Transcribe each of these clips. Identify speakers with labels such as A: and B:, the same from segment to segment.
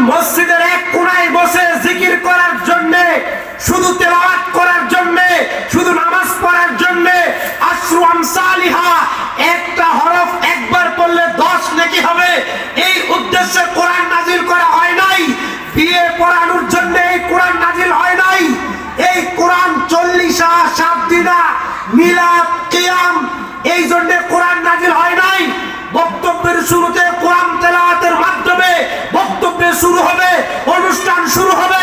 A: মসজিদের এক কোণায় বসে জিকির করার জন্য, শুধু তেলাওয়াত করার জন্য, শুধু নামাজ পড়ার জন্য, আশরু আমসালিহা, একটা হরফ একবার পড়লে 10 নেকি হবে, এই উদ্দেশ্যে কোরআন নাজিল করা হয় নাই। বিয়ে পড়ানোর জন্য এই কোরআন নাজিল হয় নাই। এই কোরআন 40 7 দিনা মিলাদ কিয়াম, এই জন্য কোরআন নাজিল হয় নাই। বক্তব্যের শুরুতে কোরআন তেলাওয়াতের মাধ্যমে বক্তব্য শুরু হবে, অনুষ্ঠান শুরু হবে,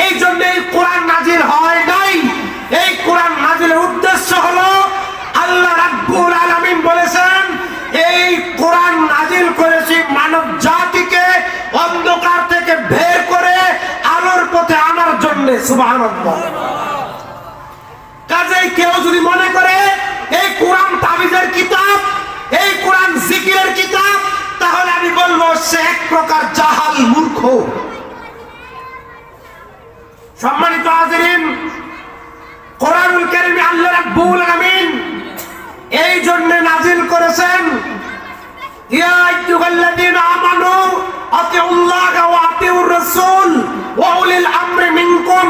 A: এই জন্য এই কোরআন নাজিল হয় নাই। এই কোরআন নাজিলের উদ্দেশ্য হলো, আল্লাহ রাব্বুল আলামিন বলেছেন, এই কোরআন নাজিল করেছি মানব জাতিকে অন্ধকার থেকে বের করে আলোর পথে আনার জন্য। সুবহানাল্লাহ। কাজেই কেউ যদি মনে করে এই কোরআন তাবিজের কিতাব, এই কোরআন জিকিরের কিতাব, তাহলে আমি বলবো সে এক প্রকার জাহাল, মূর্খ। সম্মানিত হাজিরিন, কোরআনুল কারীমে আল্লাহ রাব্বুল আলামিন এই জন্য নাজিল করেছেন, ইয়া আইয়ুহাল্লাযীনা আমানু আতিউল্লাহা ওয়া আতিউর রাসূল ওয়া উলিল আমরি মিনকুম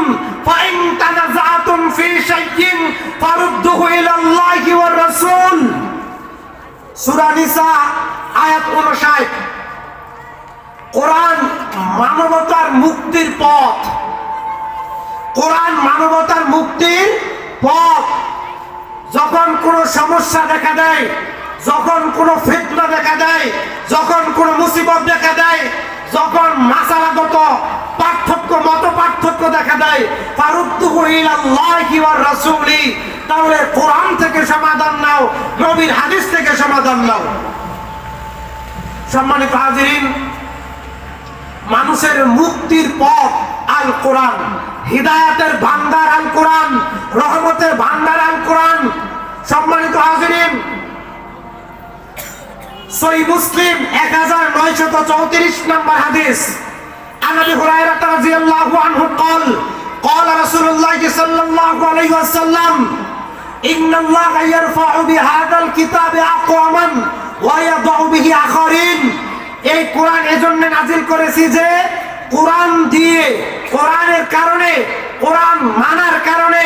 A: ফাইন তানাযাতুম ফি শাইইন ফারুদ্দুহু ইলাল্লাহি ওয়ার রাসূল। সূরা নিসা আয়াত 59। কোরআন মানবতার মুক্তির পথ। কোরআন মানবতার মুক্তির পথ। যখন কোনো সমস্যা দেখা দেয়, যখন কোনো ফিতনা দেখা দেয়, যখন কোনো মুসিবত দেখা দেয়, যখন মাসালাগত পার্থক্য, মত পার্থক্য দেখা দেয়, ফারুদ্দুহু ইলাল্লাহি ওয়ার রাসূলি, তাহলে কোরআন থেকে সমাধান নাও, নবীর হাদিস থেকে সমাধান নাও। সম্মানিত হাজিরিন, মানুষের মুক্তির পথ আল কোরআন, হিদায়াতের ভান্ডার আল কোরআন, রহমতের ভান্ডার আল কোরআন। সম্মানিত হাজিরিন, সহিহ মুসলিম 1934 নম্বর হাদিস, আন আবি হুরায়রা রাদিয়াল্লাহু আনহু قال قال رسول الله صلى الله عليه وسلم ان الله يرفع بهذا الكتاب اقواما ويضع به اخرين। এই কোরআন এজন্য নাজিল করেছি যে কোরআন দিয়ে, কোরআনের কারণে, কোরআন মানার কারণে,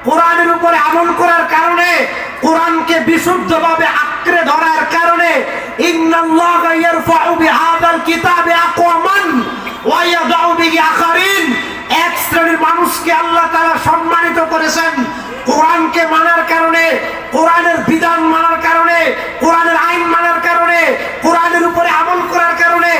A: কোরআনের উপরে আমল করার কারণে, কোরআনকে বিশুদ্ধভাবে আঁকড়ে ধরার কারণে, ইন্নাল্লাহা ইয়ারফাউ বিহাযাল কিতাবি আকওয়ামান ওয়া ইয়াদাউ বিহি আখারিন, এক শ্রেণীর মানুষকে আল্লাহ তাআলা সম্মানিত করেছেন কোরআনকে মানার কারণে, কোরআনের বিধান মানার কারণে, কোরআনের আইন মানার কারণে, কোরআনের উপরে আমল করার কারণে।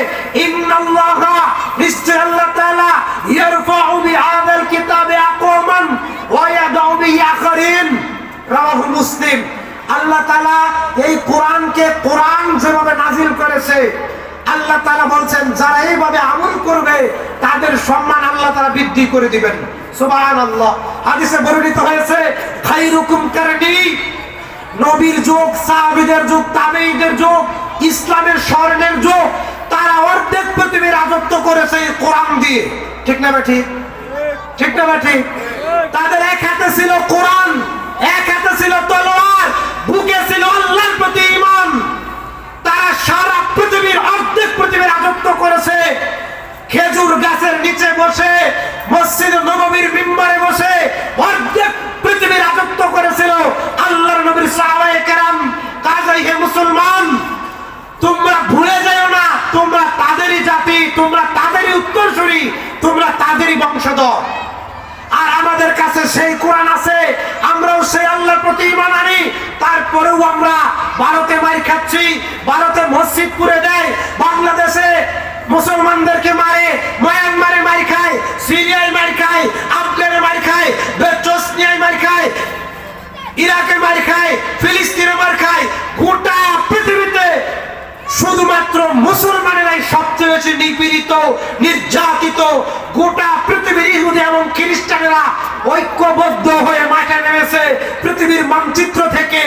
A: ইন্নাল্লাহা, নিশ্চয় আল্লাহ তাআলা, ইয়ারফাউ বিহাযাল কিতাবি আকওয়ামান ওয়া ইয়াদাউ বিহি আখারিন। রাওয়াহু মুসলিম। আল্লাহ তাআলা এই কোরআনকে, কোরআন যেভাবে নাজিল করেছে, আল্লাহ তাআলা বলছেন যারা এইভাবে আমল করবে তাদের সম্মান আল্লাহ তাআলা বৃদ্ধি করে দিবেন। সুবহানাল্লাহ। হাদিসে বর্ণিত হয়েছে, খায়রুকুম কারনি, নবীর যুগ, সাহাবীদের যুগ, তাবেঈদের যুগ, ইসলামের স্বর্ণের যুগ, তারা অর্ধেক পৃথিবীর রাজত্ব করেছে এই কোরআন দিয়ে। ঠিক না ভাই? ঠিক, ঠিক না ভাই? ঠিক। তাদের এক হাতে ছিল কোরআন, এক হাতে ছিল তলোয়ার, বুকে ছিল আল্লাহর প্রতি ঈমান। তারা সারা পৃথিবীর, অর্ধেক পৃথিবীর রাজত্ব করেছে। খেজুর গাছের নিচে বসে, মসজিদ নববীর মিম্বরে বসে অর্ধেক পৃথিবীর রাজত্ব করেছিল আল্লাহর নবীর সাহাবায়ে কেরাম। কাজেই হে মুসলমান, তোমরা ভুলে যাও না, তোমরা তাদেরই জাতি, তোমরা তাদেরই উত্তরসূরি, তোমরা তাদেরই বংশধর। আর আমাদের কাছে সেই কোরআন আছে, আমরাও সেই আল্লাহর প্রতি ঈমান আনি। তারপরেও আমরা ভারতে মার খাচ্ছি, ভারতে মসজিদ পুড়ে দেয়, বাংলাদেশে মুসলমানদেরকে মারে, মায়ানমারে মার খায়, সিরিয়ায় মার খায়, আফগানে মার খায়, চসনিয়ায় মার খায়, ইরাকে মার খায়, ফিলিস্তিনে মার খায়। গোটা পৃথিবীতে শুধুমাত্র মুসলমানেরাই সবচেয়ে বেশি নিপীড়িত, নির্যাতিত। গোটা পৃথিবীর ইহুদি এবং খ্রিস্টানেরা ঐক্যবদ্ধ হয়ে মাঠে নেমেছে পৃথিবীর মানচিত্র থেকে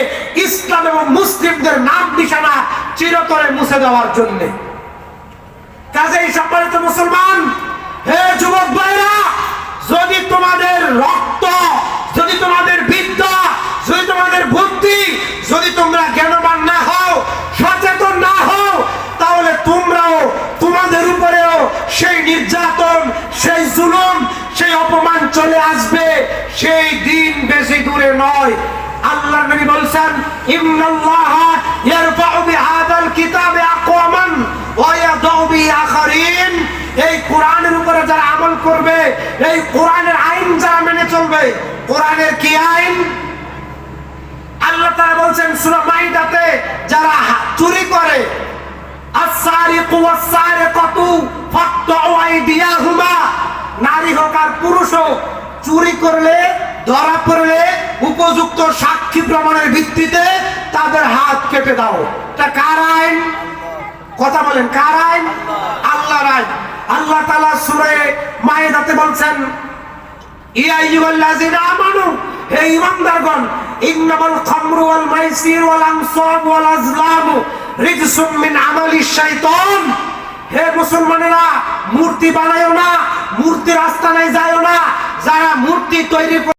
A: ইসলাম এবং মুসলিমদের নাম নিশানা চিরতরে মুছে দেওয়ার জন্য। কাজেই সম্মানিত মুসলমান, হে যুবক ভাইরা, যদি তোমাদের রক্ত, যদি তোমাদের বিদ্যা, যদি তোমাদের বুদ্ধি, যদি তোমরা জ্ঞানবান না হও, সচেতন না হও, তাহলে তোমরাও, তোমাদের উপরেও সেই নির্যাতন সেই জুলুম, সেই অপমান চলে আসবে, সেই দিন বেশি দূরে নয়। আল্লাহর নবী বলেন, ইন্নাল্লাহা ইয়ারফাউ বিহাদাল কিতাবে আকওয়ামান ওয়া ইয়াদাউ বিহি আখারিন। এই কোরআনের উপরে যারা আমল করবে, এই কোরআনের আইন যারা মেনে চলবে। কোরআনের কি আইন? আল্লাহ তাআলা বলেন সূরা মাইদাতে, যারা চুরি করে, আস-সারিকু ওয়াস-সারিকাতু ফাকতাউ আইদিয়াহুমা, নারী হোক আর পুরুষ হোক, চুরি করলে ধরা পড়লে উপযুক্ত সাক্ষী প্রমাণের ভিত্তিতে তাদের হাত কেটে দাও। এটা কার আইন? কথা বলেন, কার আইন? আল্লাহর আইন। আল্লাহ তাআলা সূরা মাইদাতে বলছেন, ইয়া আইয়ুহাল্লাযিনা আমানু, হে ঈমানদারগণ, ইন্নামাল খামরু ওয়াল মাইসির ওয়াল আনসাব ওয়াল আজলামু রিজসুম মিন আমালিশ শাইতান। হে মুসলমানেরা, মূর্তি বানায়ো না, মূর্তির আস্তানায় যায়ও না। যারা মূর্তি তৈরি